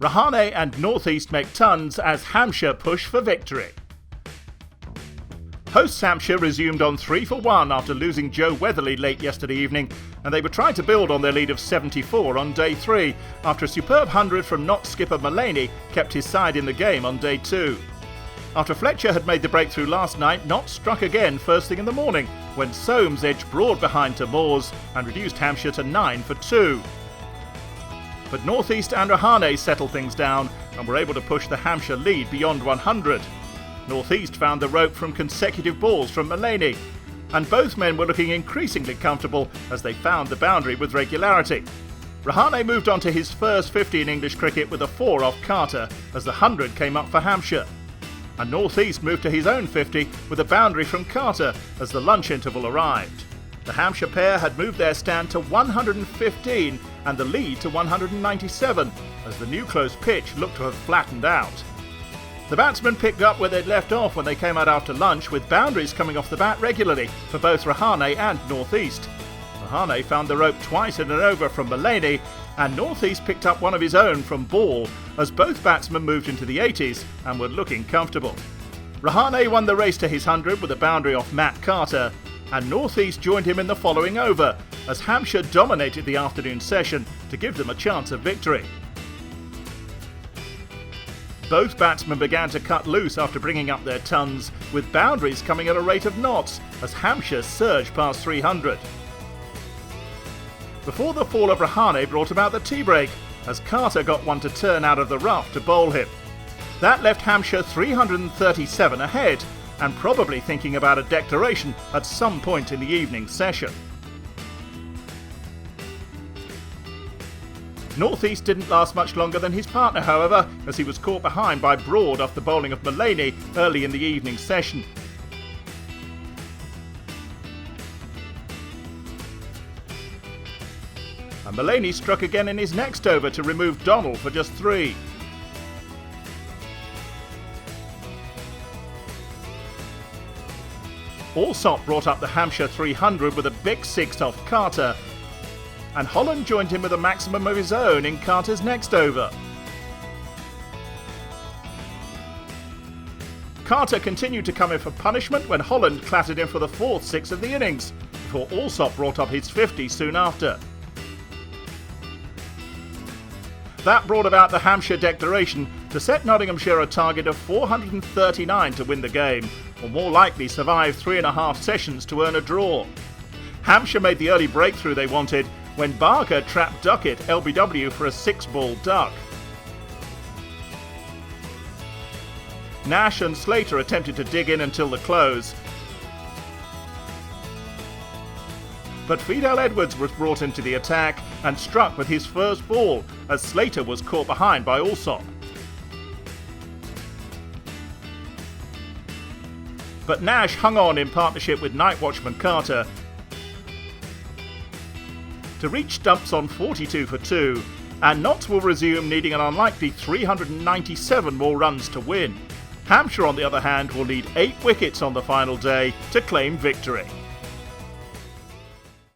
Rahane and Northeast make tons as Hampshire push for victory. Hosts Hampshire resumed on 3 for 1 after losing Joe Weatherly late yesterday evening, and they were trying to build on their lead of 74 on day 3 after a superb 100 from Notts skipper Mullaney kept his side in the game on day 2. After Fletcher had made the breakthrough last night, Notts struck again first thing in the morning when Soames edged broad behind to Moores and reduced Hampshire to 9 for 2. But Northeast and Rahane settled things down and were able to push the Hampshire lead beyond 100. Northeast found the rope from consecutive balls from Mullaney, and both men were looking increasingly comfortable as they found the boundary with regularity. Rahane moved on to his first 50 in English cricket with a 4 off Carter as the 100 came up for Hampshire. And Northeast moved to his own 50 with a boundary from Carter as the lunch interval arrived. The Hampshire pair had moved their stand to 115 and the lead to 197 as the Newclose pitch looked to have flattened out. The batsmen picked up where they'd left off when they came out after lunch, with boundaries coming off the bat regularly for both Rahane and Northeast. Rahane found the rope twice in an over from Mullaney, and Northeast picked up one of his own from Ball as both batsmen moved into the 80s and were looking comfortable. Rahane won the race to his 100 with a boundary off Matt Carter, and Northeast joined him in the following over as Hampshire dominated the afternoon session to give them a chance of victory. Both batsmen began to cut loose after bringing up their tons, with boundaries coming at a rate of knots as Hampshire surged past 300. Before the fall of Rahane brought about the tea break, as Carter got one to turn out of the rough to bowl him. That left Hampshire 337 ahead, and probably thinking about a declaration at some point in the evening session. Northeast didn't last much longer than his partner, however, as he was caught behind by Broad off the bowling of Mullaney early in the evening session. And Mullaney struck again in his next over to remove Donnell for just 3. Allsop brought up the Hampshire 300 with a big 6 off Carter, and Holland joined him with a maximum of his own in Carter's next over. Carter continued to come in for punishment when Holland clattered in for the 4th 6 of the innings, before Allsop brought up his 50 soon after. That brought about the Hampshire declaration to set Nottinghamshire a target of 439 to win the game, or more likely survive 3.5 sessions to earn a draw. Hampshire made the early breakthrough they wanted when Barker trapped Duckett LBW for a 6-ball duck. Nash and Slater attempted to dig in until the close, but Fidel Edwards was brought into the attack and struck with his first ball as Slater was caught behind by Allsop. But Nash hung on in partnership with night watchman Carter to reach stumps on 42 for 2, and Notts will resume needing an unlikely 397 more runs to win. Hampshire, on the other hand, will need 8 wickets on the final day to claim victory.